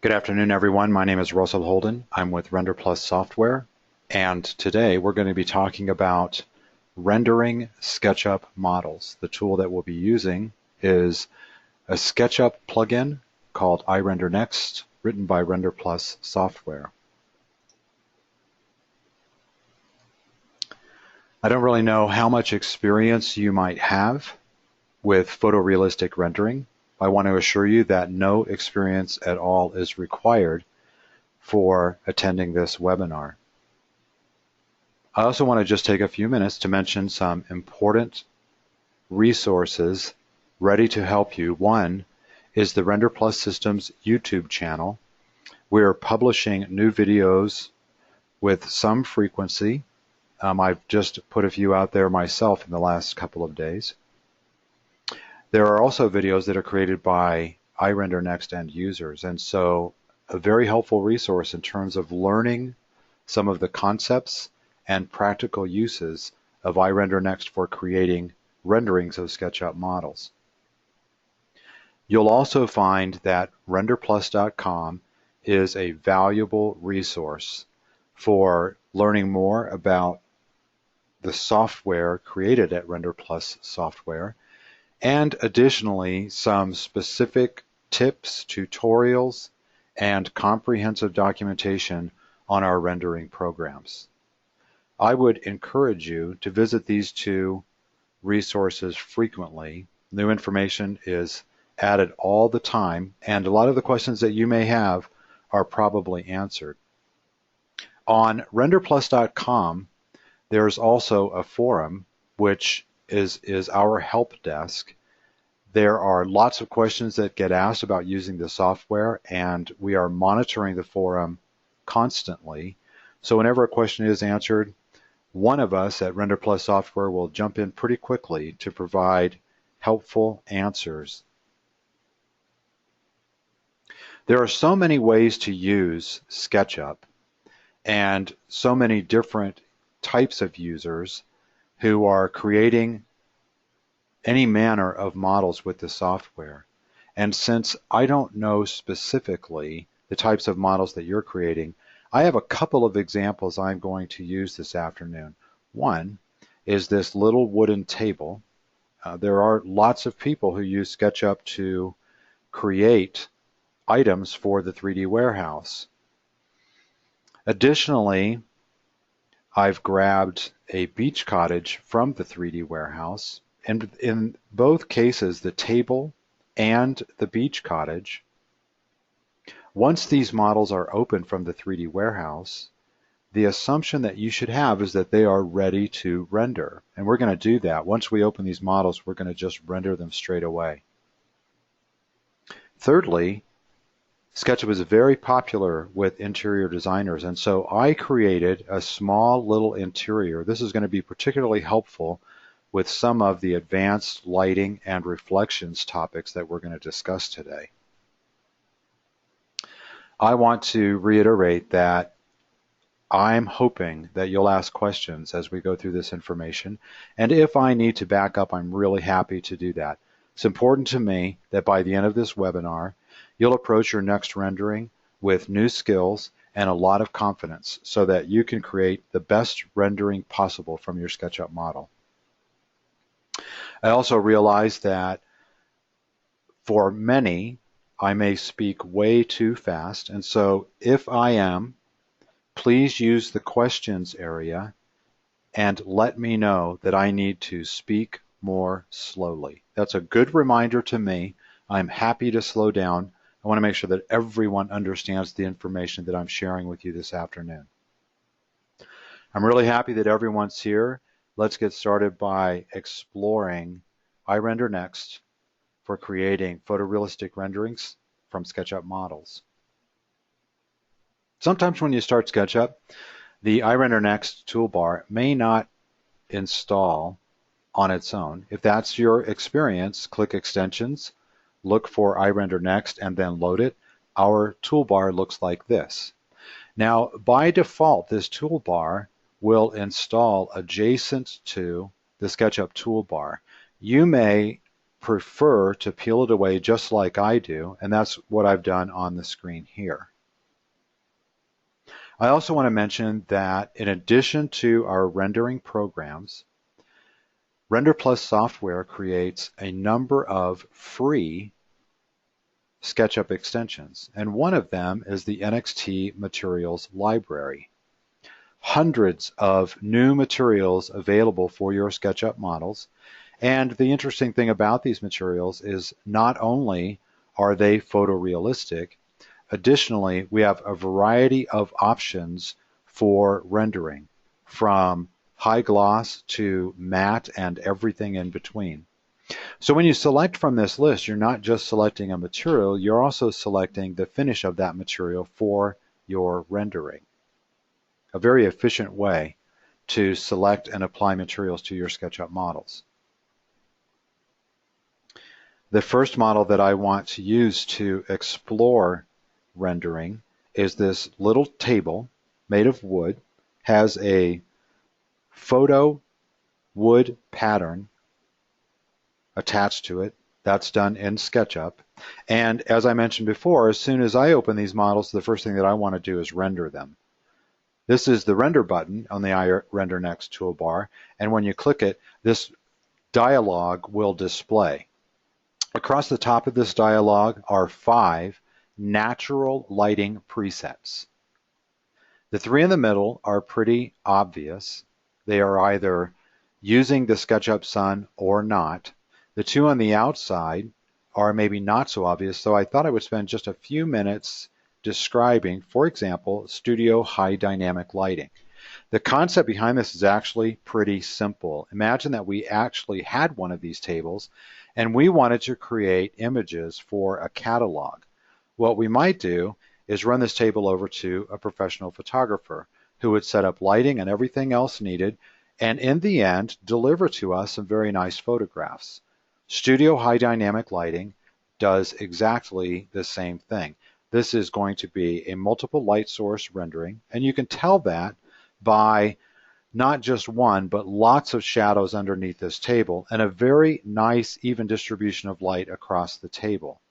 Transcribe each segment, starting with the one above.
Good afternoon, everyone. My name is Russell Holden. I'm with Render Plus Software, and today we're going to be talking about rendering SketchUp models. The tool that we'll be using is a SketchUp plugin called iRenderNext, written by Render Plus Software. I don't really know how much experience you might have with photorealistic rendering. I want to assure you that no experience at all is required for attending this webinar. I also want to just take a few minutes to mention some important resources ready to help you. One is the Render Plus Systems YouTube channel. We're publishing new videos with some frequency. I've just put a few out there myself in the last couple of days. There are also videos that are created by iRenderNext end users, and so a very helpful resource in terms of learning some of the concepts and practical uses of iRenderNext for creating renderings of SketchUp models. You'll also find that renderplus.com is a valuable resource for learning more about the software created at Render Plus Software, and additionally some specific tips, tutorials, and comprehensive documentation on our rendering programs. I would encourage you to visit these two resources frequently. New information is added all the time, and a lot of the questions that you may have are probably answered. On renderplus.com, there's also a forum, which is our help desk. There are lots of questions that get asked about using the software, and we are monitoring the forum constantly. So whenever a question is answered, one of us at Render Plus Software will jump in pretty quickly to provide helpful answers. There are so many ways to use SketchUp and so many different types of users who are creating any manner of models with the software. And since I don't know specifically the types of models that you're creating, I have a couple of examples I'm going to use this afternoon. One is this little wooden table. There are lots of people who use SketchUp to create items for the 3D warehouse. Additionally, I've grabbed a beach cottage from the 3D warehouse, and in both cases, the table and the beach cottage, once these models are open from the 3D warehouse, the assumption that you should have is that they are ready to render. And we're going to do that. Once we open these models, we're going to just render them straight away. Thirdly, SketchUp is very popular with interior designers, and so I created a small little interior. This is going to be particularly helpful with some of the advanced lighting and reflections topics that we're going to discuss today. I want to reiterate that I'm hoping that you'll ask questions as we go through this information, and if I need to back up, I'm really happy to do that. It's important to me that by the end of this webinar, you'll approach your next rendering with new skills and a lot of confidence so that you can create the best rendering possible from your SketchUp model. I also realize that for many, I may speak way too fast, and so if I am, please use the questions area and let me know that I need to speak more slowly. That's a good reminder to me. I'm happy to slow down. I want to make sure that everyone understands the information that I'm sharing with you this afternoon. I'm really happy that everyone's here. Let's get started by exploring iRenderNext for creating photorealistic renderings from SketchUp models. Sometimes when you start SketchUp, the iRenderNext toolbar may not install on its own. If that's your experience, click Extensions, look for iRenderNext, and then load it. Our toolbar looks like this. Now, by default, this toolbar will install adjacent to the SketchUp toolbar. You may prefer to peel it away just like I do, and that's what I've done on the screen here. I also want to mention that in addition to our rendering programs, Render Plus software creates a number of free SketchUp extensions, and one of them is the NXT Materials Library. Hundreds of new materials available for your SketchUp models, and the interesting thing about these materials is not only are they photorealistic, additionally, we have a variety of options for rendering, from high gloss to matte and everything in between. So when you select from this list, you're not just selecting a material, you're also selecting the finish of that material for your rendering. A very efficient way to select and apply materials to your SketchUp models. The first model that I want to use to explore rendering is this little table made of wood, has a photo wood pattern attached to it. That's done in SketchUp. And as I mentioned before, as soon as I open these models, the first thing that I want to do is render them. This is the render button on the Render Next toolbar, and when you click it, this dialog will display. Across the top of this dialog are 5 natural lighting presets. The 3 in the middle are pretty obvious. They are either using the SketchUp Sun or not. The 2 on the outside are maybe not so obvious, so I thought I would spend just a few minutes describing, for example, Studio High Dynamic Lighting. The concept behind this is actually pretty simple. Imagine that we actually had one of these tables and we wanted to create images for a catalog. What we might do is run this table over to a professional photographer who would set up lighting and everything else needed, and in the end deliver to us some very nice photographs. Studio High Dynamic Lighting does exactly the same thing. This is going to be a multiple light source rendering, and you can tell that by not just one, but lots of shadows underneath this table and a very nice even distribution of light across the table.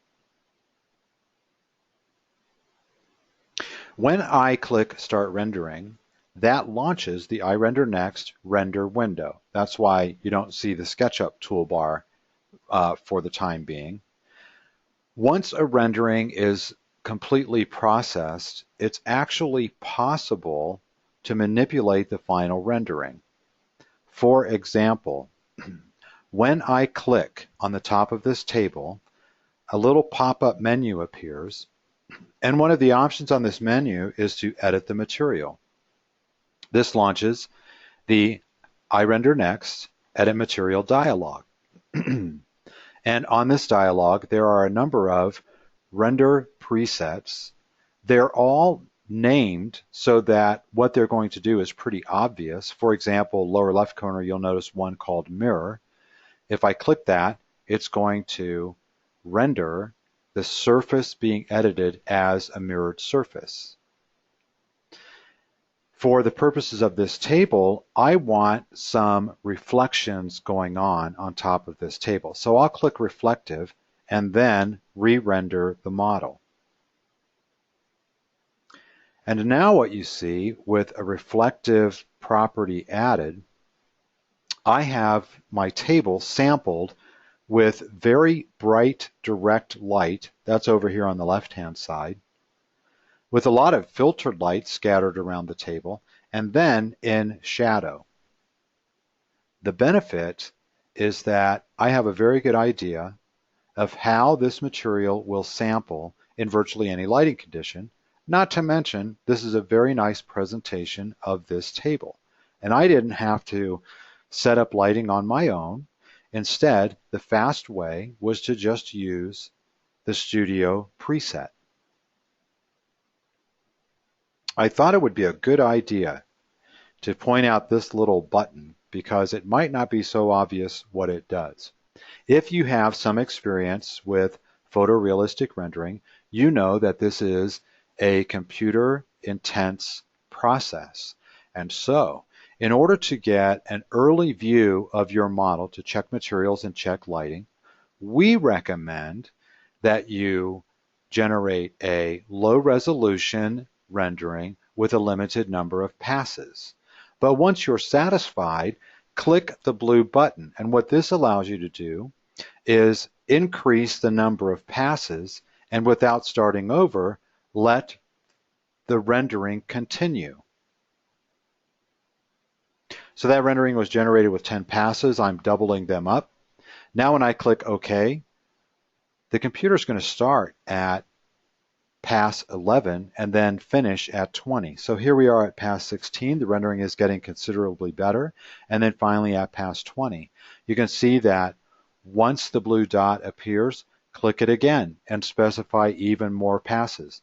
When I click Start Rendering, that launches the iRender Next render window. That's why you don't see the SketchUp toolbar for the time being. Once a rendering is completely processed, it's actually possible to manipulate the final rendering. For example, when I click on the top of this table, a little pop-up menu appears, and one of the options on this menu is to edit the material. This launches the iRender Next Edit Material dialog. And on this dialog, there are a number of render presets. They're all named so that what they're going to do is pretty obvious. For example, lower left corner, you'll notice one called Mirror. If I click that, it's going to render the surface being edited as a mirrored surface. For the purposes of this table, I want some reflections going on top of this table. So I'll click Reflective and then re-render the model. And now what you see with a reflective property added, I have my table sampled with very bright direct light. That's over here on the left-hand side, with a lot of filtered light scattered around the table, and then in shadow. The benefit is that I have a very good idea of how this material will sample in virtually any lighting condition. Not to mention, this is a very nice presentation of this table. And I didn't have to set up lighting on my own. Instead, the fast way was to just use the Studio preset. I thought it would be a good idea to point out this little button because it might not be so obvious what it does. If you have some experience with photorealistic rendering, you know that this is a computer-intense process. And so, in order to get an early view of your model to check materials and check lighting, we recommend that you generate a low resolution rendering with a limited number of passes. But once you're satisfied, click the blue button. And what this allows you to do is increase the number of passes, and without starting over, let the rendering continue. So that rendering was generated with 10 passes. I'm doubling them up. Now when I click OK, the computer is going to start at pass 11 and then finish at 20. So here we are at pass 16. The rendering is getting considerably better. And then finally at pass 20. You can see that once the blue dot appears, click it again and specify even more passes.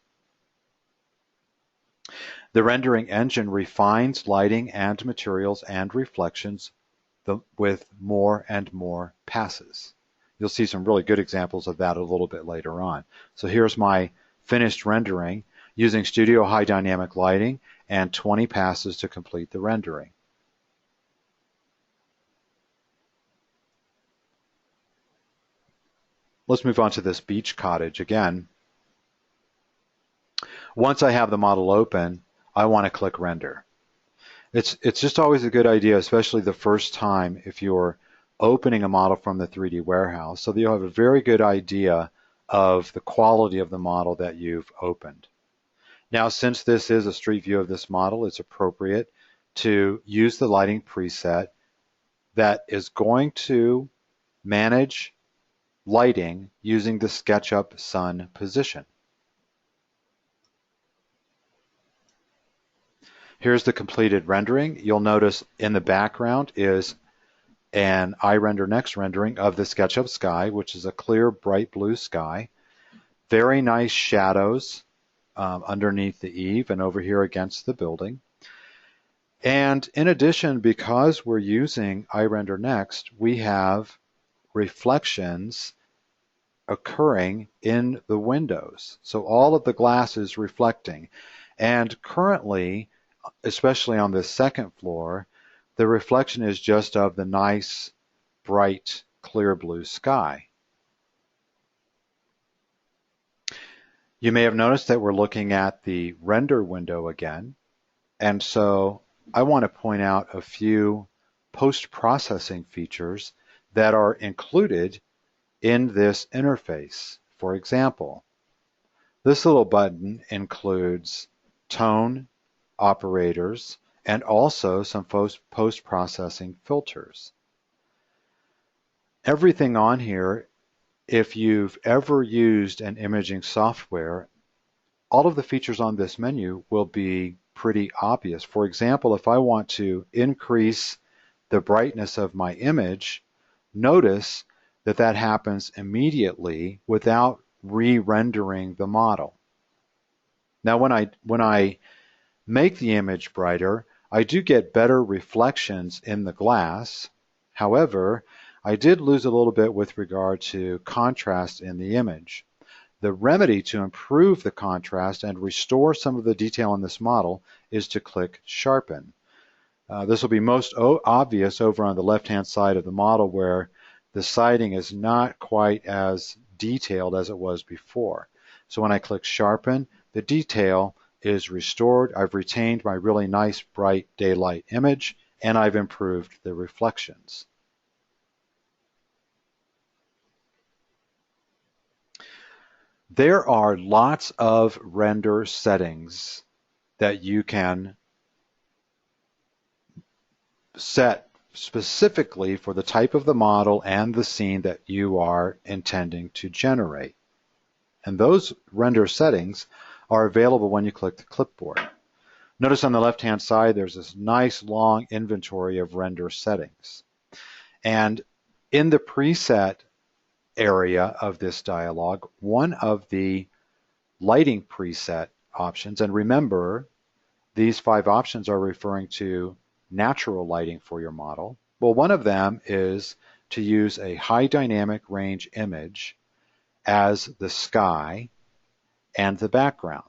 The rendering engine refines lighting and materials and reflections with more and more passes. You'll see some really good examples of that a little bit later on. So here's my finished rendering using Studio High Dynamic Lighting and 20 passes to complete the rendering. Let's move on to this beach cottage again. Once I have the model open, I want to click render. It's just always a good idea, especially the first time if you're opening a model from the 3D warehouse, so that you'll have a very good idea of the quality of the model that you've opened. Now, since this is a street view of this model, it's appropriate to use the lighting preset that is going to manage lighting using the Sketchup sun position. Here's the completed rendering. You'll notice in the background is an iRenderNext rendering of the Sketchup sky, which is a clear, bright blue sky. Very nice shadows underneath the eave and over here against the building. And in addition, because we're using iRenderNext, we have reflections occurring in the windows. So all of the glass is reflecting. And currently, especially on the second floor, the reflection is just of the nice, bright, clear blue sky. You may have noticed that we're looking at the render window again. And so I want to point out a few post-processing features that are included in this interface. For example, this little button includes tone, operators, and also some post-processing filters. Everything on here, if you've ever used an imaging software, all of the features on this menu will be pretty obvious. For example, if I want to increase the brightness of my image, notice that that happens immediately without re-rendering the model. Now when I make the image brighter, I do get better reflections in the glass. However, I did lose a little bit with regard to contrast in the image. The remedy to improve the contrast and restore some of the detail in this model is to click Sharpen. This will be most obvious over on the left-hand side of the model where the siding is not quite as detailed as it was before. So when I click Sharpen, the detail is restored. I've retained my really nice bright daylight image, and I've improved the reflections. There are lots of render settings that you can set specifically for the type of the model and the scene that you are intending to generate. And those render settings are available when you click the clipboard. Notice on the left-hand side there's this nice long inventory of render settings. And in the preset area of this dialog, one of the lighting preset options, and remember these 5 options are referring to natural lighting for your model. Well, one of them is to use a high dynamic range image as the sky and the background.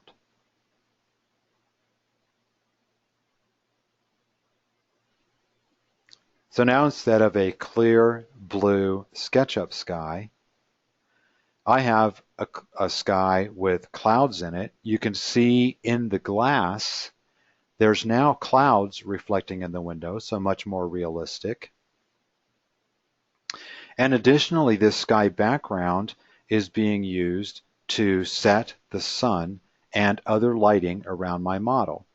So now instead of a clear blue SketchUp sky, I have a sky with clouds in it. You can see in the glass, there's now clouds reflecting in the window, so much more realistic. And additionally, this sky background is being used to set the sun and other lighting around my model.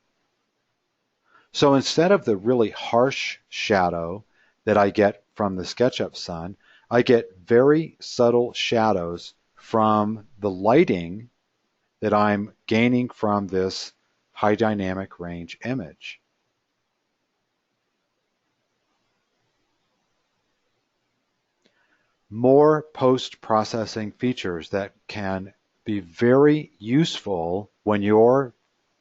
So instead of the really harsh shadow that I get from the SketchUp sun, I get very subtle shadows from the lighting that I'm gaining from this high dynamic range image. More post-processing features that can be very useful when you're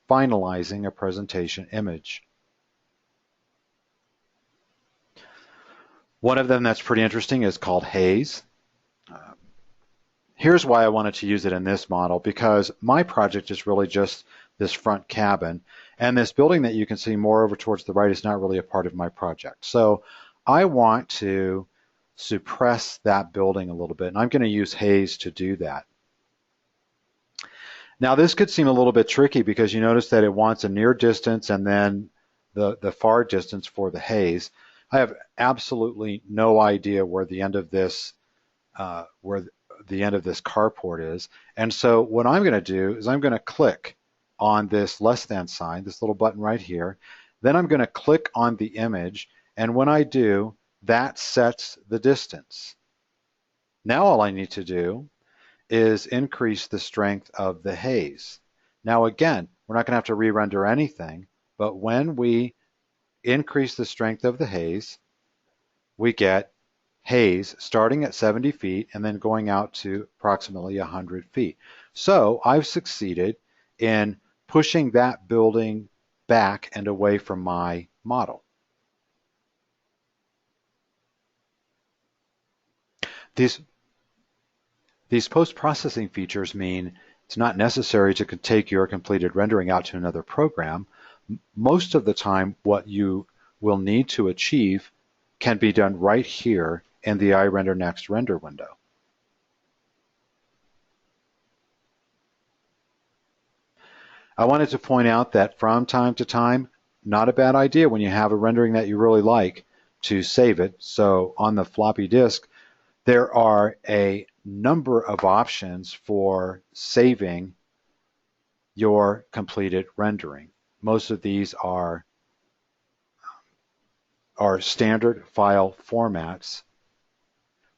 finalizing a presentation image. One of them that's pretty interesting is called haze. Here's why I wanted to use it in this model, because my project is really just this front cabin, and this building that you can see more over towards the right is not really a part of my project. So I want to suppress that building a little bit, and I'm going to use haze to do that. Now this could seem a little bit tricky because you notice that it wants a near distance and then the far distance for the haze. I have absolutely no idea where the end of this carport is. And so what I'm going to do is I'm going to click on this less than sign, this little button right here. Then I'm going to click on the image, and when I do, that sets the distance. Now all I need to do is increase the strength of the haze. Now again, we're not going to have to re-render anything, but when we increase the strength of the haze, we get haze starting at 70 feet and then going out to approximately 100 feet. So I've succeeded in pushing that building back and away from my model. These post-processing features mean it's not necessary to take your completed rendering out to another program. Most of the time, what you will need to achieve can be done right here in the iRender Next render window. I wanted to point out that from time to time, not a bad idea when you have a rendering that you really like to save it. So on the floppy disk, there are a number of options for saving your completed rendering. Most of these are standard file formats.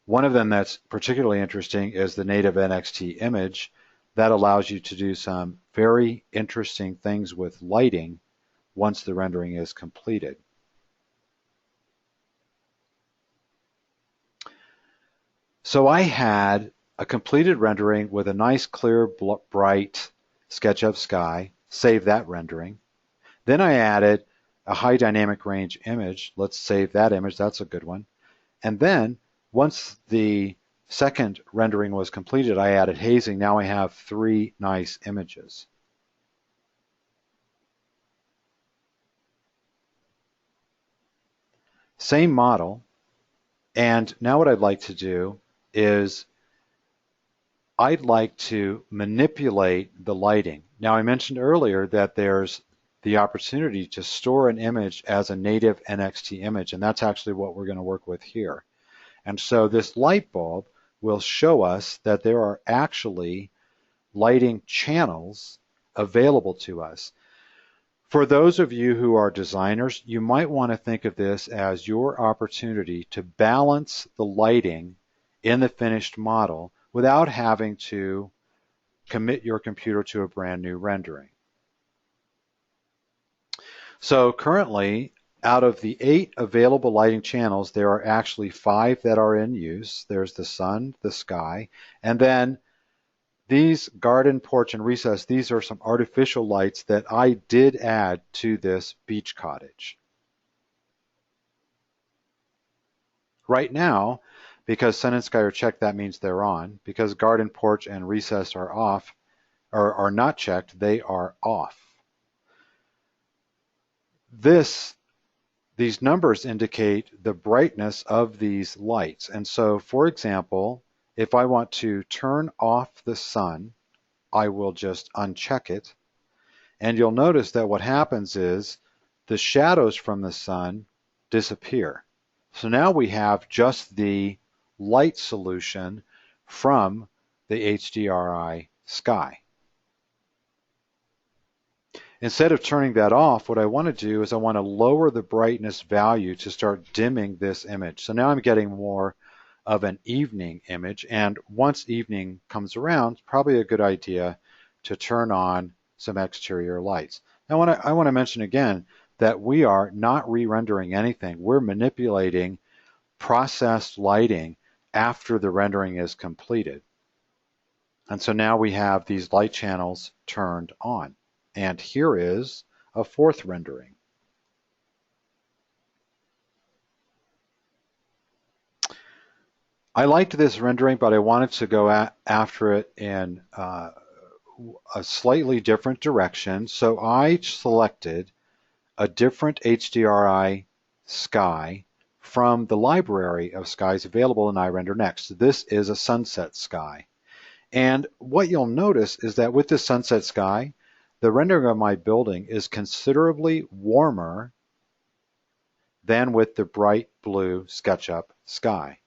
One of them that's particularly interesting is the native NXT image. That allows you to do some very interesting things with lighting once the rendering is completed. So I had a completed rendering with a nice, clear, bright SketchUp sky. Save that rendering. Then I added a high dynamic range image. Let's save that image. That's a good one. And then once the second rendering was completed, I added hazing. Now I have 3 nice images. Same model. And now what I'd like to do is I'd like to manipulate the lighting. Now I mentioned earlier that there's the opportunity to store an image as a native NXT image, and that's actually what we're going to work with here. And so this light bulb will show us that there are actually lighting channels available to us. For those of you who are designers, you might want to think of this as your opportunity to balance the lighting in the finished model without having to commit your computer to a brand new rendering. So currently, out of the 8 available lighting channels, there are actually 5 that are in use. There's the sun, the sky, and then these garden, porch, and recess, these are some artificial lights that I did add to this beach cottage. Right now, because sun and sky are checked, that means they're on. Because garden, porch, and recess are off, or are not checked, they are off. These numbers indicate the brightness of these lights. And so, for example, If I want to turn off the sun, I will just uncheck it. And you'll notice that what happens is the shadows from the sun disappear. So now we have just the light solution from the HDRI sky. Instead of turning that off, what I want to do is I want to lower the brightness value to start dimming this image. So now I'm getting more of an evening image, and once evening comes around, it's probably a good idea to turn on some exterior lights. Now I want to mention again that we are not re-rendering anything. We're manipulating processed lighting after the rendering is completed. And so now we have these light channels turned on. And here is a fourth rendering. I liked this rendering, but I wanted to go after it in a slightly different direction. So I selected a different HDRI sky from the library of skies available in iRender Next. This is a sunset sky. And what you'll notice is that with this sunset sky, the rendering of my building is considerably warmer than with the bright blue SketchUp sky.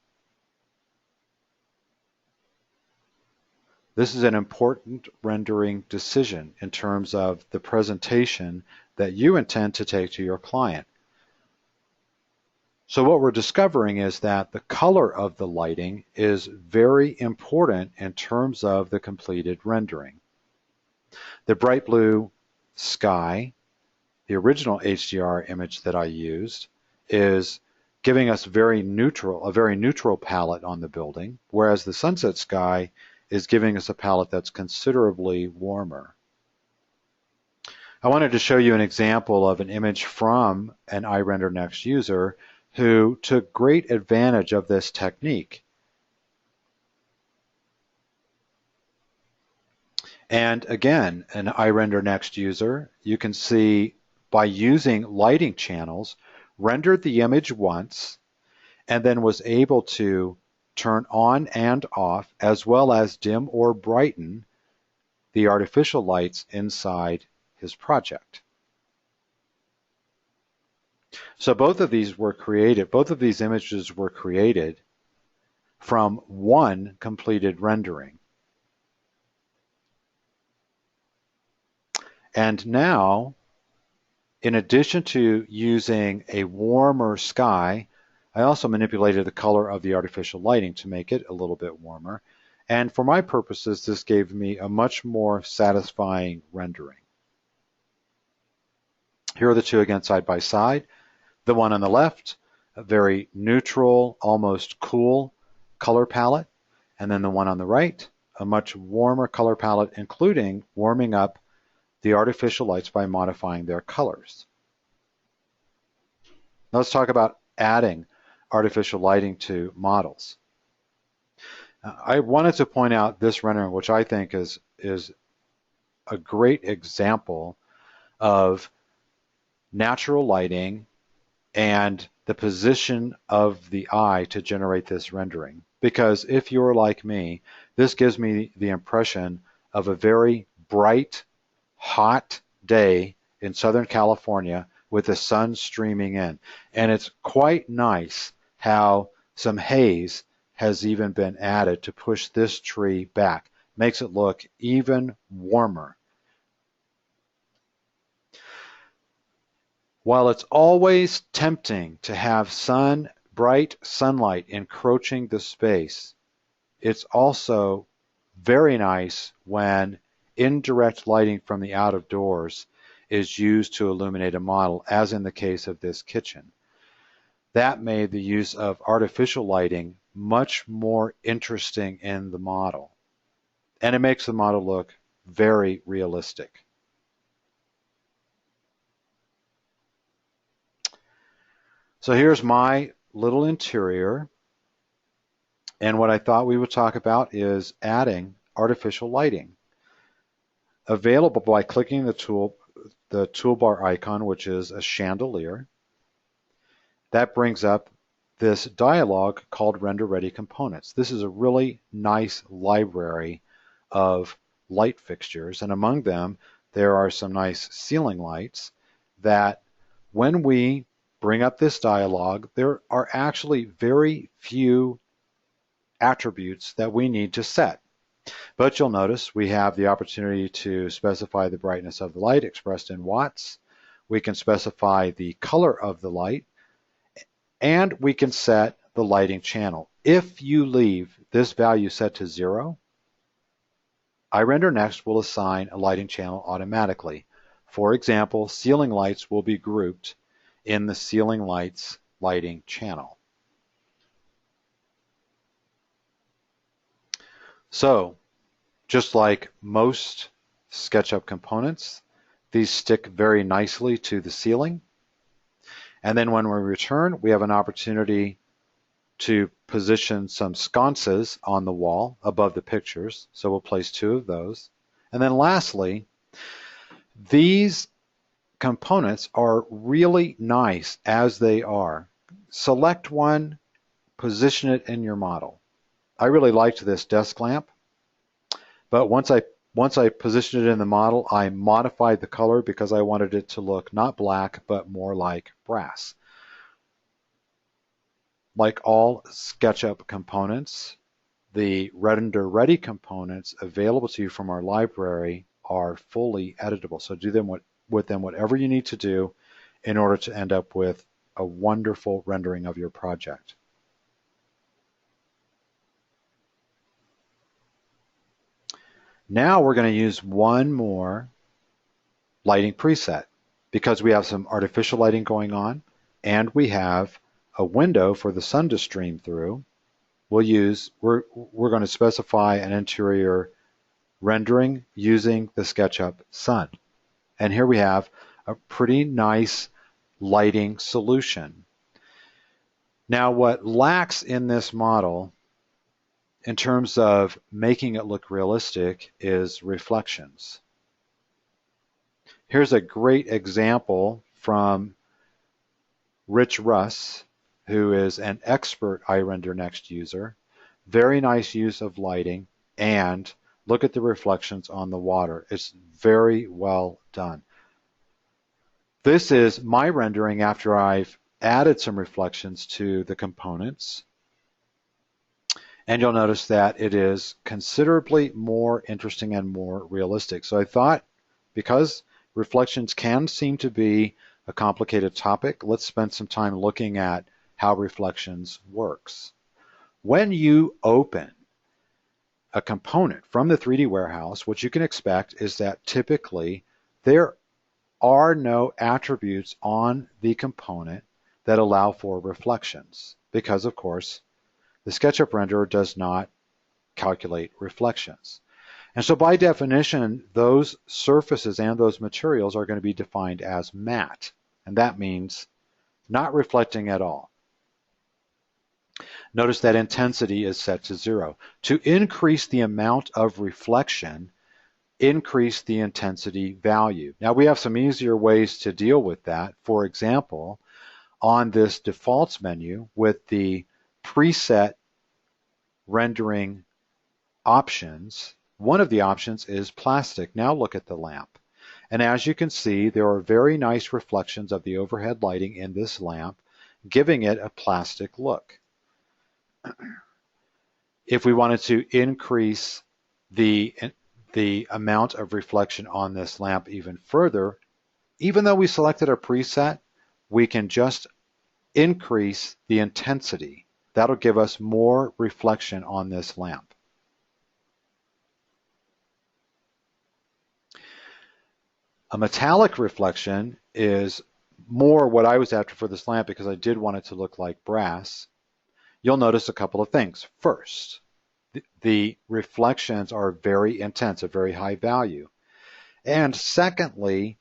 This is an important rendering decision in terms of the presentation that you intend to take to your client. So what we're discovering is that the color of the lighting is very important in terms of the completed rendering. The bright blue sky, the original HDR image that I used, is giving us a very neutral palette on the building, whereas the sunset sky is giving us a palette that's considerably warmer. I wanted to show you an example of an image from an iRender Next user who took great advantage of this technique. And again, an iRender Next user, you can see by using lighting channels, rendered the image once, and then was able to turn on and off, as well as dim or brighten the artificial lights inside his project. So both of these images were created from one completed rendering. And now, in addition to using a warmer sky, I also manipulated the color of the artificial lighting to make it a little bit warmer. And for my purposes, this gave me a much more satisfying rendering. Here are the two again side by side. The one on the left, a very neutral, almost cool color palette. And then the one on the right, a much warmer color palette, including warming up the artificial lights by modifying their colors. Now let's talk about adding artificial lighting to models. I wanted to point out this rendering, which I think is a great example of natural lighting and the position of the eye to generate this rendering. Because if you're like me, this gives me the impression of a very bright, hot day in Southern California with the sun streaming in. And it's quite nice how some haze has even been added to push this tree back. Makes it look even warmer. While it's always tempting to have bright sunlight encroaching the space, it's also very nice when indirect lighting from the out of doors is used to illuminate a model, as in the case of this kitchen. That made the use of artificial lighting much more interesting in the model. And it makes the model look very realistic. So here's my little interior. And what I thought we would talk about is adding artificial lighting. Available by clicking the toolbar icon, which is a chandelier. That brings up this dialog called Render Ready Components. This is a really nice library of light fixtures, and among them there are some nice ceiling lights that when we bring up this dialog, there are actually very few attributes that we need to set. But you'll notice we have the opportunity to specify the brightness of the light expressed in watts. We can specify the color of the light, and we can set the lighting channel. If you leave this value set to 0, iRenderNext will assign a lighting channel automatically. For example, ceiling lights will be grouped in the ceiling lights lighting channel. So, just like most SketchUp components, these stick very nicely to the ceiling. And then when we return, we have an opportunity to position some sconces on the wall above the pictures. So we'll place 2 of those. And then lastly, these components are really nice as they are. Select one, position it in your model. I really liked this desk lamp, but once I positioned it in the model, I modified the color because I wanted it to look not black, but more like brass. Like all SketchUp components, the Render Ready components available to you from our library are fully editable. So do them with them whatever you need to do in order to end up with a wonderful rendering of your project. Now we're going to use one more lighting preset because we have some artificial lighting going on and we have a window for the sun to stream through. We're going to specify an interior rendering using the SketchUp sun. And here we have a pretty nice lighting solution. Now what lacks in this model in terms of making it look realistic is reflections. Here's a great example from Rich Russ, who is an expert iRenderNext user. Very nice use of lighting, and look at the reflections on the water. It's very well done. This is my rendering after I've added some reflections to the components. And you'll notice that it is considerably more interesting and more realistic. So I thought, because reflections can seem to be a complicated topic, let's spend some time looking at how reflections works. When you open a component from the 3D warehouse, what you can expect is that typically there are no attributes on the component that allow for reflections because, of course, the SketchUp renderer does not calculate reflections. And so by definition, those surfaces and those materials are going to be defined as matte. And that means not reflecting at all. Notice that intensity is set to 0. To increase the amount of reflection, increase the intensity value. Now we have some easier ways to deal with that. For example, on this defaults menu with the preset rendering options, one of the options is plastic. Now look at the lamp. And as you can see, there are very nice reflections of the overhead lighting in this lamp, giving it a plastic look. If we wanted to increase the amount of reflection on this lamp even further, even though we selected a preset, we can just increase the intensity. That'll give us more reflection on this lamp. A metallic reflection is more what I was after for this lamp because I did want it to look like brass. You'll notice a couple of things. First, the reflections are very intense, a very high value. And secondly,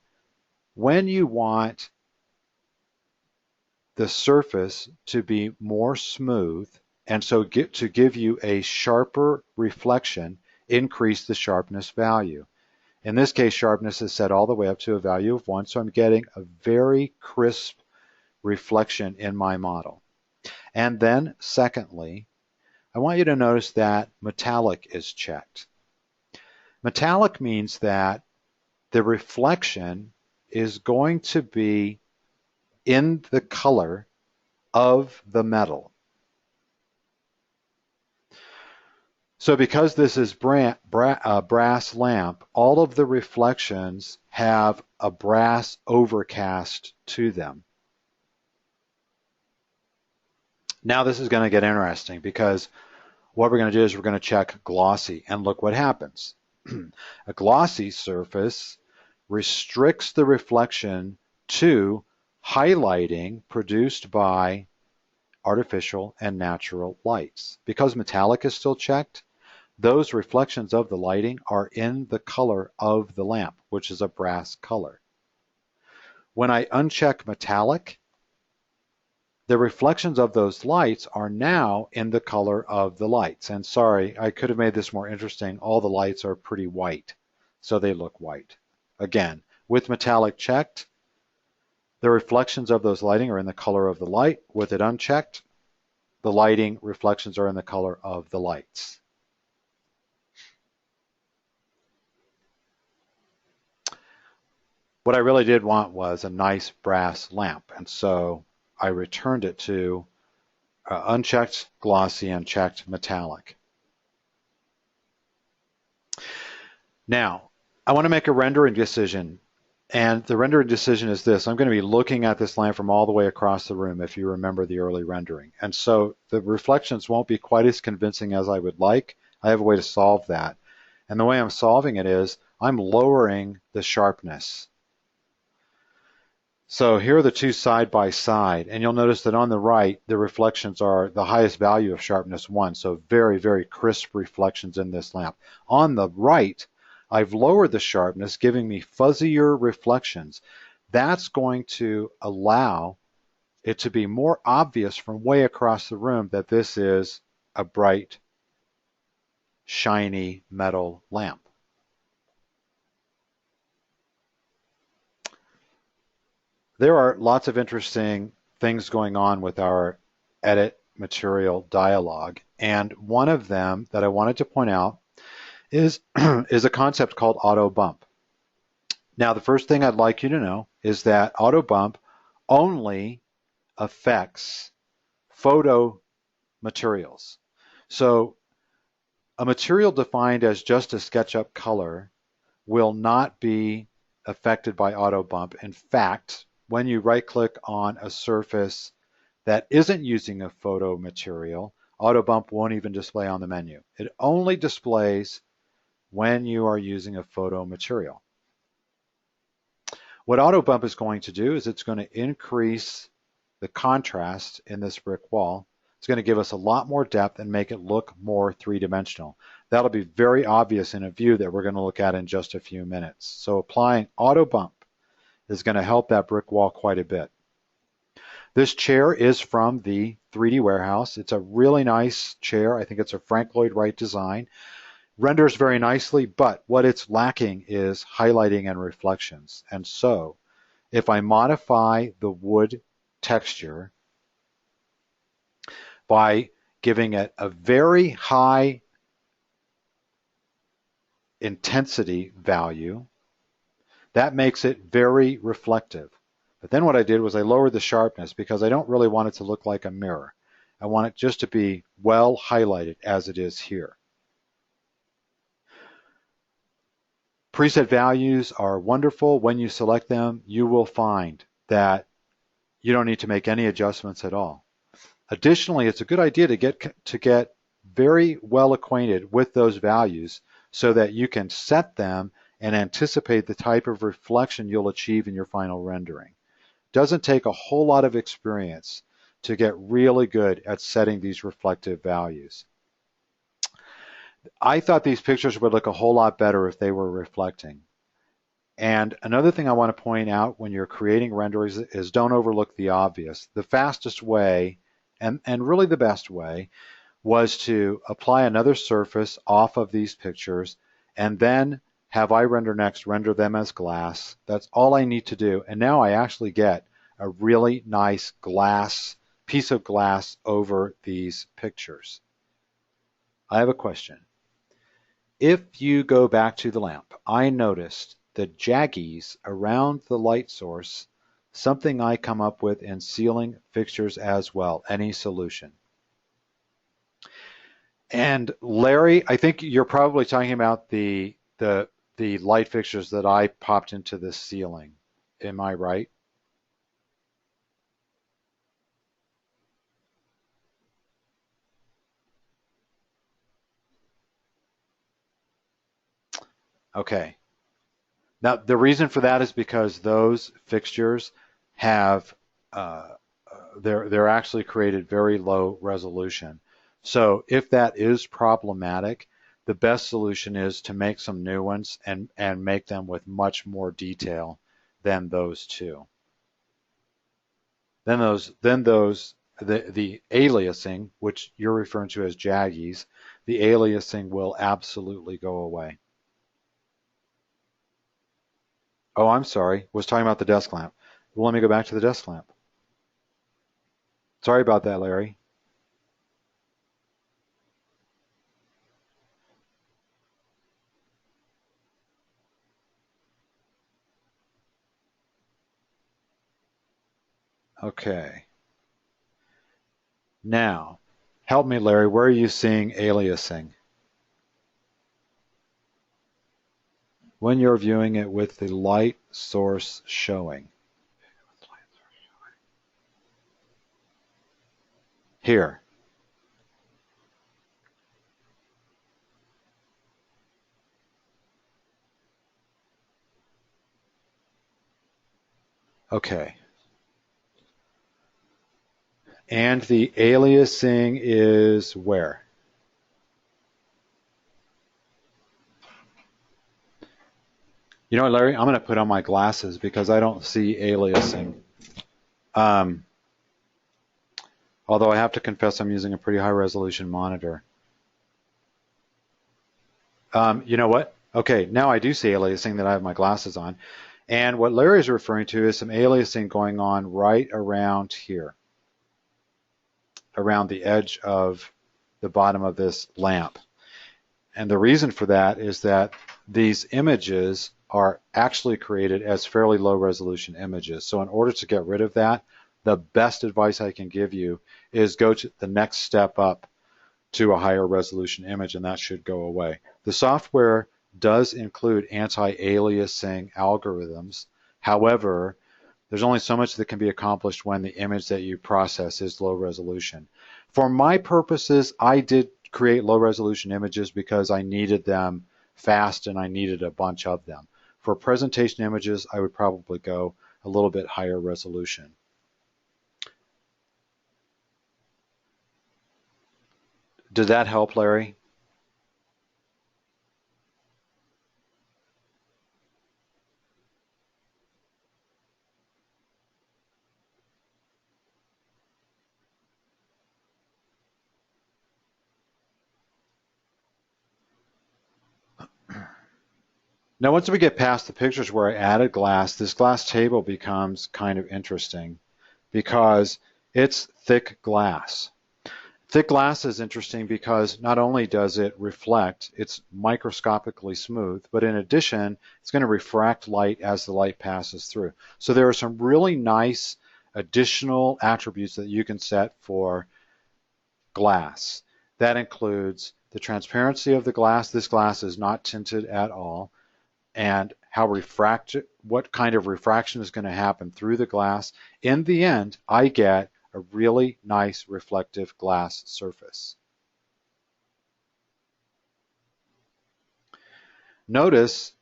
when you want the surface to be more smooth, and so to give you a sharper reflection, increase the sharpness value. In this case, sharpness is set all the way up to a value of 1, so I'm getting a very crisp reflection in my model. And then secondly, I want you to notice that metallic is checked. Metallic means that the reflection is going to be in the color of the metal. So because this is brass lamp, all of the reflections have a brass overcast to them. Now this is going to get interesting because what we're going to do is we're going to check glossy, and look what happens. A glossy surface restricts the reflection to highlighting produced by artificial and natural lights. Because metallic is still checked, those reflections of the lighting are in the color of the lamp, which is a brass color. When I uncheck metallic, the reflections of those lights are now in the color of the lights. And sorry, I could have made this more interesting. All the lights are pretty white, so they look white. Again, with metallic checked, the reflections of those lighting are in the color of the light. With it unchecked, the lighting reflections are in the color of the lights. What I really did want was a nice brass lamp, and so I returned it to unchecked glossy and checked metallic. Now, I want to make a rendering decision, and the rendering decision is this. I'm going to be looking at this lamp from all the way across the room, if you remember the early rendering. And so the reflections won't be quite as convincing as I would like. I have a way to solve that. And the way I'm solving it is I'm lowering the sharpness. So here are the two side by side, and you'll notice that on the right, the reflections are the highest value of sharpness 1, so very, very crisp reflections in this lamp. On the right, I've lowered the sharpness, giving me fuzzier reflections. That's going to allow it to be more obvious from way across the room that this is a bright, shiny metal lamp. There are lots of interesting things going on with our edit material dialog, and one of them that I wanted to point out is a concept called auto bump. Now, the first thing I'd like you to know is that auto bump only affects photo materials. So a material defined as just a SketchUp color will not be affected by auto bump. In fact, when you right-click on a surface that isn't using a photo material, auto bump won't even display on the menu. It only displays when you are using a photo material. What auto bump is going to do is it's going to increase the contrast in this brick wall. It's going to give us a lot more depth and make it look more three-dimensional. That'll be very obvious in a view that we're going to look at in just a few minutes. So applying auto bump is going to help that brick wall quite a bit. This chair is from the 3D Warehouse. It's a really nice chair. I think it's a Frank Lloyd Wright design. Renders very nicely, but what it's lacking is highlighting and reflections. And so if I modify the wood texture by giving it a very high intensity value, that makes it very reflective. But then what I did was I lowered the sharpness because I don't really want it to look like a mirror. I want it just to be well highlighted as it is here. Preset values are wonderful. When you select them, you will find that you don't need to make any adjustments at all. Additionally, it's a good idea to get very well acquainted with those values so that you can set them and anticipate the type of reflection you'll achieve in your final rendering. It doesn't take a whole lot of experience to get really good at setting these reflective values. I thought these pictures would look a whole lot better if they were reflecting. And another thing I want to point out when you're creating renderings is don't overlook the obvious. The fastest way, and really the best way, was to apply another surface off of these pictures and then have iRenderNext render them as glass. That's all I need to do. And now I actually get a really nice glass piece of glass over these pictures. I have a question. If you go back to the lamp, I noticed the jaggies around the light source, something I come up with in ceiling fixtures as well. Any solution? And Larry, I think you're probably talking about the light fixtures that I popped into the ceiling. Am I right? Okay. Now, the reason for that is because those fixtures have they're actually created very low resolution. So if that is problematic, the best solution is to make some new ones and make them with much more detail than those two. Then those the aliasing, which you're referring to as jaggies, the aliasing will absolutely go away. Oh, I'm sorry. Was talking about the desk lamp. Well, let me go back to the desk lamp. Sorry about that, Larry. Okay. Now, help me, Larry. Where are you seeing aliasing? When you're viewing it with the light source showing. Here. Okay. And the aliasing is where? You know what, Larry? I'm going to put on my glasses because I don't see aliasing. Um, Although I have to confess I'm using a pretty high resolution monitor. You know what? Okay, now I do see aliasing that I have my glasses on. And what Larry is referring to is some aliasing going on right around here, around the edge of the bottom of this lamp. And the reason for that is that these images are actually created as fairly low resolution images. So in order to get rid of that, the best advice I can give you is go to the next step up to a higher resolution image, and that should go away. The software does include anti-aliasing algorithms. However, there's only so much that can be accomplished when the image that you process is low resolution. For my purposes, I did create low resolution images because I needed them fast and I needed a bunch of them. For presentation images, I would probably go a little bit higher resolution. Did that help, Larry? Now, once we get past the pictures where I added glass, this glass table becomes kind of interesting because it's thick glass. Thick glass is interesting because not only does it reflect, it's microscopically smooth, but in addition, it's going to refract light as the light passes through. So there are some really nice additional attributes that you can set for glass. That includes the transparency of the glass. This glass is not tinted at all, and what kind of refraction is going to happen through the glass. In the end, I get a really nice reflective glass surface. Notice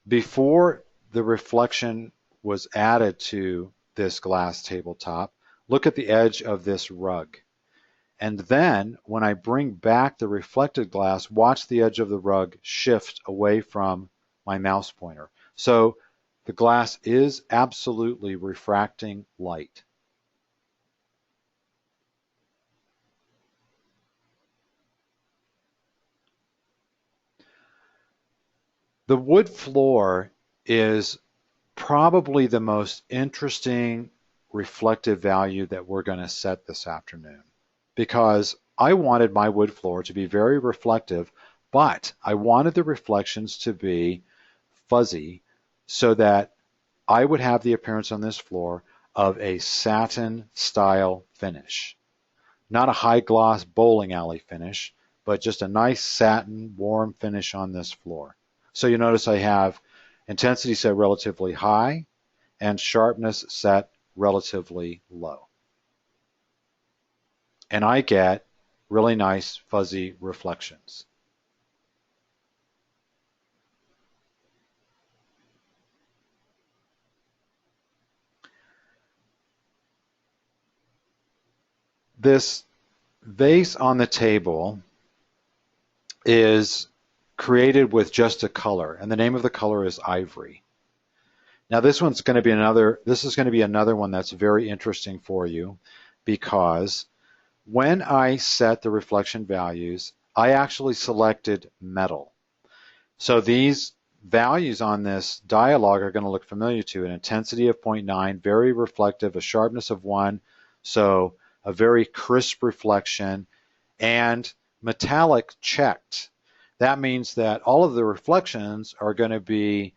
before the reflection was added to this glass tabletop, look at the edge of this rug. And then when I bring back the reflected glass, watch the edge of the rug shift away from my mouse pointer. So the glass is absolutely refracting light. The wood floor is probably the most interesting reflective value that we're going to set this afternoon, because I wanted my wood floor to be very reflective, but I wanted the reflections to be fuzzy so that I would have the appearance on this floor of a satin style finish. Not a high gloss bowling alley finish, but just a nice satin warm finish on this floor. So you notice I have intensity set relatively high and sharpness set relatively low. And I get really nice fuzzy reflections. This vase on the table is created with just a color, and the name of the color is ivory. Now this is going to be another one that's very interesting for you, because when I set the reflection values, I actually selected metal. So these values on this dialog are going to look familiar to an intensity of 0.9, very reflective, a sharpness of 1, so a very crisp reflection, and metallic checked. That means that all of the reflections are going to be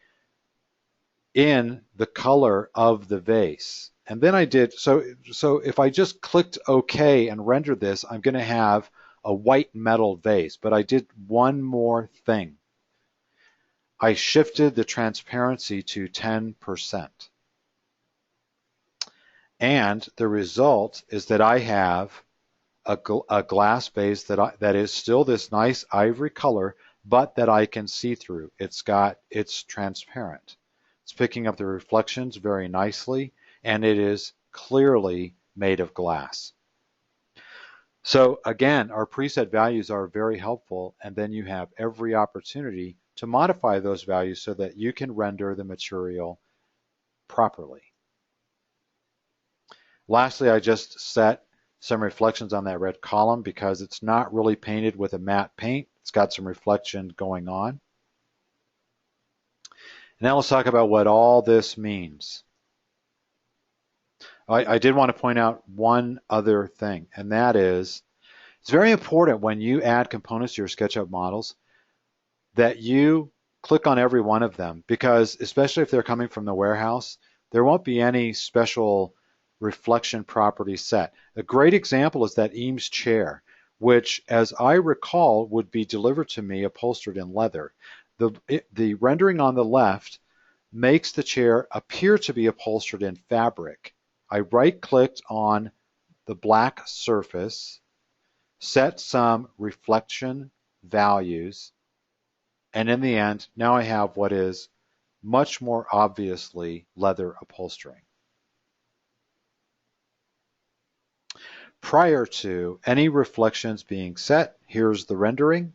in the color of the vase. And then I did, so if I just clicked OK and rendered this, I'm going to have a white metal vase. But I did one more thing. I shifted the transparency to 10%. And the result is that I have a glass base that is still this nice ivory color, but that I can see through. It's transparent. It's picking up the reflections very nicely, and it is clearly made of glass. So again, our preset values are very helpful, and then you have every opportunity to modify those values so that you can render the material properly. Lastly, I just set some reflections on that red column because it's not really painted with a matte paint. It's got some reflection going on. Now let's talk about what all this means. I did want to point out one other thing, and that is it's very important when you add components to your SketchUp models that you click on every one of them, because especially if they're coming from the warehouse, there won't be any special reflection property set. A great example is that Eames chair, which, as I recall, would be delivered to me upholstered in leather. The rendering on the left makes the chair appear to be upholstered in fabric. I right-clicked on the black surface, set some reflection values, and in the end, now I have what is much more obviously leather upholstering. Prior to any reflections being set, here's the rendering.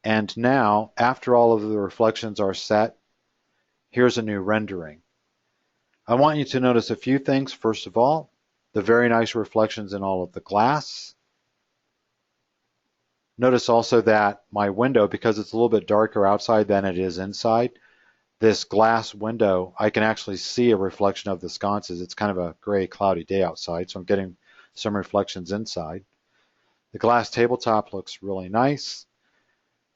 And now, after all of the reflections are set, here's a new rendering. I want you to notice a few things. First of all, the very nice reflections in all of the glass. Notice also that my window, because it's a little bit darker outside than it is inside, this glass window, I can actually see a reflection of the sconces. It's kind of a gray, cloudy day outside, so I'm getting some reflections inside. The glass tabletop looks really nice.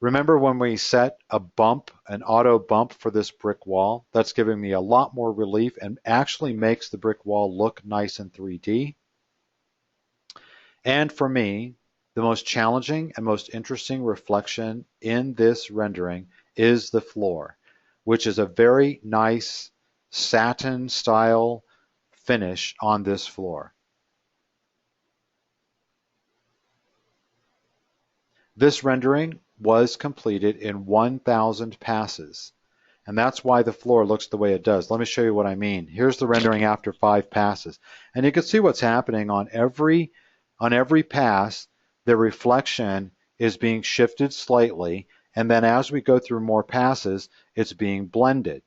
Remember when we set a bump, an auto bump for this brick wall? That's giving me a lot more relief and actually makes the brick wall look nice in 3D. And for me, the most challenging and most interesting reflection in this rendering is the floor, which is a very nice satin style finish on this floor. This rendering was completed in 1,000 passes, and that's why the floor looks the way it does. Let me show you what I mean. Here's the rendering after 5 passes, and you can see what's happening on every pass. The reflection is being shifted slightly, and then as we go through more passes, it's being blended.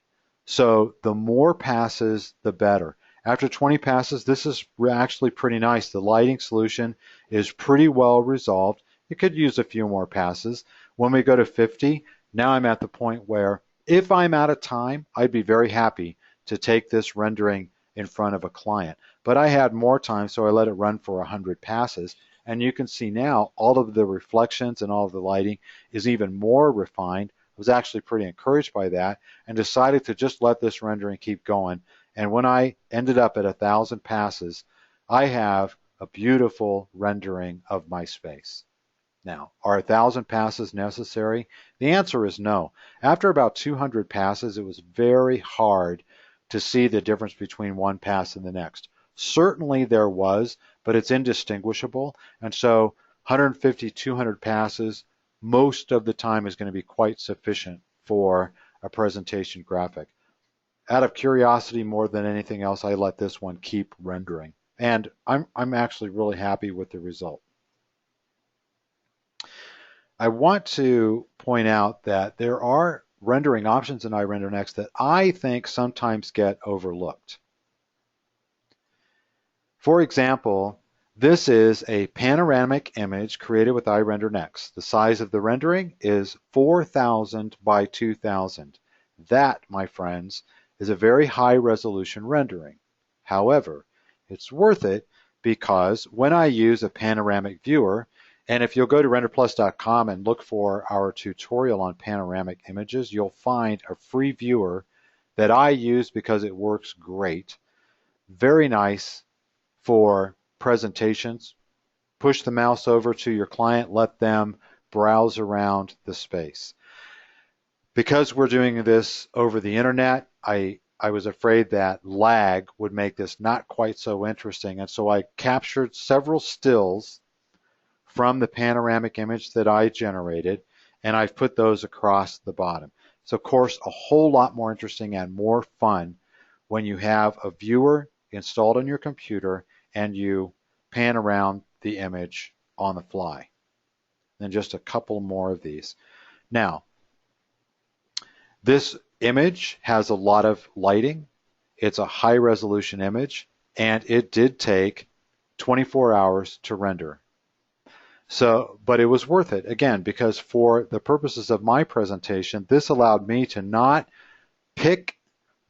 So the more passes, the better. After 20 passes, this is actually pretty nice. The lighting solution is pretty well resolved. It could use a few more passes. When we go to 50, now I'm at the point where if I'm out of time, I'd be very happy to take this rendering in front of a client. But I had more time, so I let it run for 100 passes. And you can see now all of the reflections and all of the lighting is even more refined. I was actually pretty encouraged by that and decided to just let this rendering keep going. And when I ended up at 1,000 passes, I have a beautiful rendering of my space. Now, are 1,000 passes necessary? The answer is no. After about 200 passes, it was very hard to see the difference between one pass and the next. Certainly there was, but it's indistinguishable. And so 150, 200 passes most of the time is going to be quite sufficient for a presentation graphic. Out of curiosity more than anything else, I let this one keep rendering. And I'm actually really happy with the result. I want to point out that there are rendering options in iRenderNext that I think sometimes get overlooked. For example, this is a panoramic image created with iRenderNext. The size of the rendering is 4,000 by 2,000. That, my friends, is a very high resolution rendering. However, it's worth it because when I use a panoramic viewer, and if you'll go to renderplus.com and look for our tutorial on panoramic images, you'll find a free viewer that I use because it works great. Very nice for presentations. Push the mouse over to your client, let them browse around the space. Because we're doing this over the internet, I was afraid that lag would make this not quite so interesting, and so I captured several stills from the panoramic image that I generated, and I've put those across the bottom. So of course, a whole lot more interesting and more fun when you have a viewer installed on your computer and you pan around the image on the fly. And just a couple more of these. Now, this image has a lot of lighting. It's a high resolution image, and it did take 24 hours to render. So, but it was worth it, again, because for the purposes of my presentation, this allowed me to not pick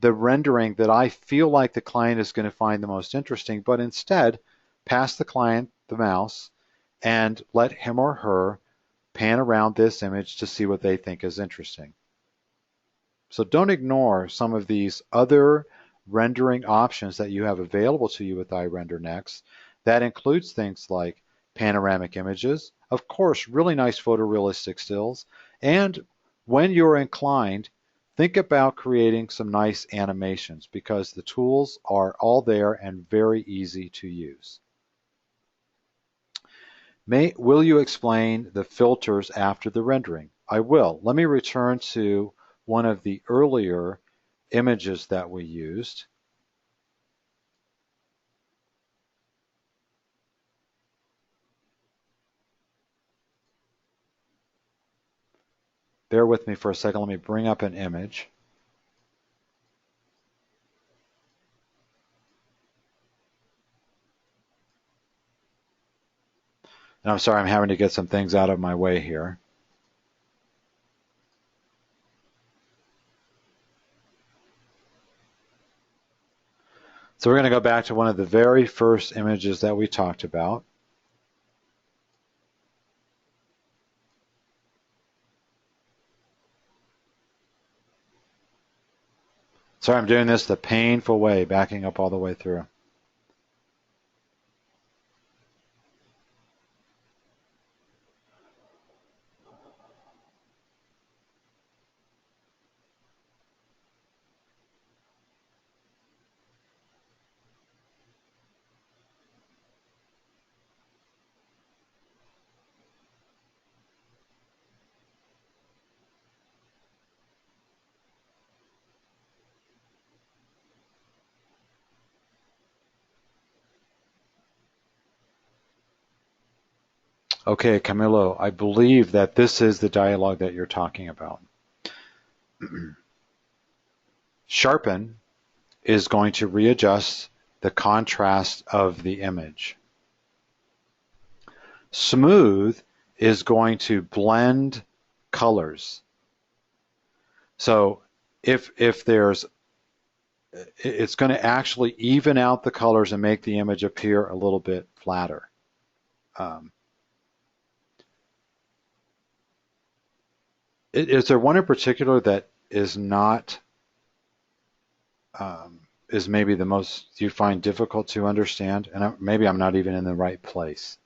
the rendering that I feel like the client is going to find the most interesting, but instead pass the client the mouse and let him or her pan around this image to see what they think is interesting. So don't ignore some of these other rendering options that you have available to you with iRenderNext. That includes things like panoramic images, of course, really nice photorealistic stills, and when you're inclined, think about creating some nice animations because the tools are all there and very easy to use. Will you explain the filters after the rendering? I will. Let me return to one of the earlier images that we used. Bear with me for a second. Let me bring up an image. And I'm sorry, I'm having to get some things out of my way here. So we're going to go back to one of the very first images that we talked about. Sorry, I'm doing this the painful way, backing up all the way through. Okay, Camilo, I believe that this is the dialogue that you're talking about. Sharpen is going to readjust the contrast of the image. Smooth is going to blend colors. So if there's it's going to actually even out the colors and make the image appear a little bit flatter. Is there one in particular that is not, is maybe the most you find difficult to understand? And maybe I'm not even in the right place.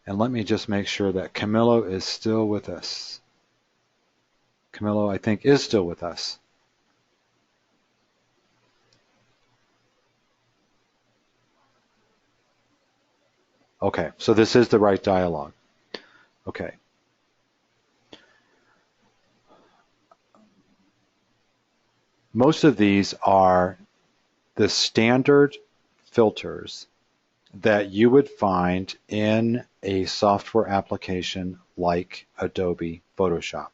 And let me just make sure that Camilo is still with us. Camilo, I think, is still with us. Okay, so this is the right dialogue. Okay. Most of these are the standard filters that you would find in a software application like Adobe Photoshop.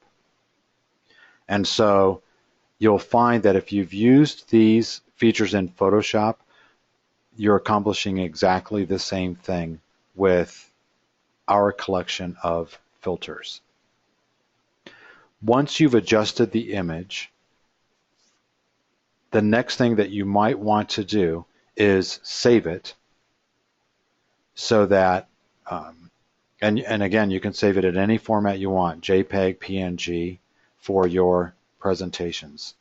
And so you'll find that if you've used these features in Photoshop, you're accomplishing exactly the same thing with our collection of filters. Once you've adjusted the image, the next thing that you might want to do is save it so that, and again, you can save it at any format you want, JPEG, PNG, for your presentations.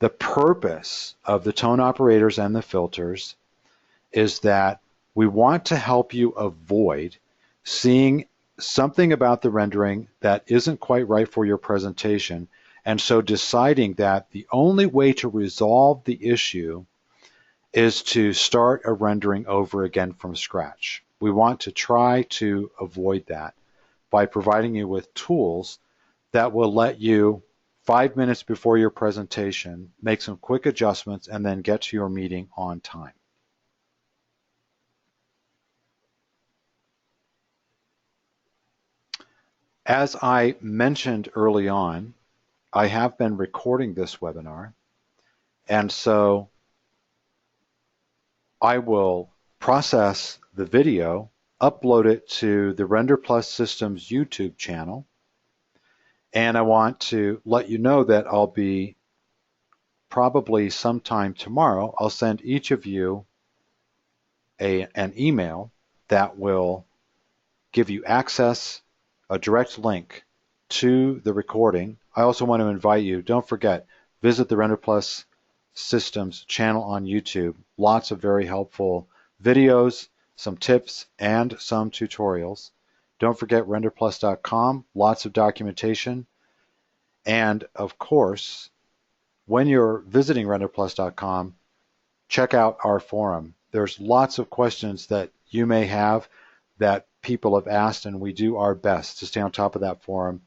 The purpose of the tone operators and the filters is that we want to help you avoid seeing something about the rendering that isn't quite right for your presentation, and so deciding that the only way to resolve the issue is to start a rendering over again from scratch. We want to try to avoid that by providing you with tools that will let you, 5 minutes before your presentation, make some quick adjustments and then get to your meeting on time. As I mentioned early on, I have been recording this webinar, and so I will process the video, upload it to the Render Plus Systems YouTube channel, and I want to let you know that I'll be probably sometime tomorrow, I'll send each of you an email that will give you access, a direct link to the recording. I also want to invite you, don't forget, visit the Render Plus Systems channel on YouTube. Lots of very helpful videos, some tips, and some tutorials. Don't forget renderplus.com, lots of documentation. And of course, when you're visiting renderplus.com, check out our forum. There's lots of questions that you may have that people have asked, and we do our best to stay on top of that forum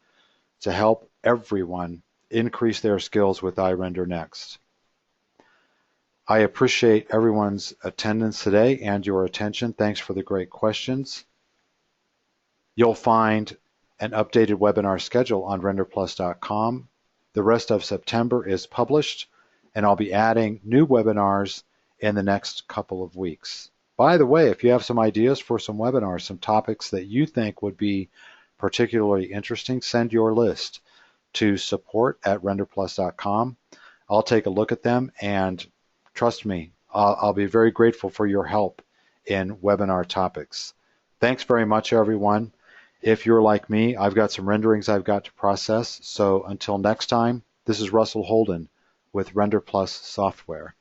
to help everyone increase their skills with iRender Next. I appreciate everyone's attendance today and your attention. Thanks for the great questions. You'll find an updated webinar schedule on renderplus.com. The rest of September is published, and I'll be adding new webinars in the next couple of weeks. By the way, if you have some ideas for some webinars, some topics that you think would be particularly interesting, send your list to support@renderplus.com. I'll take a look at them, and trust me, I'll be very grateful for your help in webinar topics. Thanks very much, everyone. If you're like me, I've got some renderings I've got to process. So until next time, this is Russell Holden with Render Plus Software.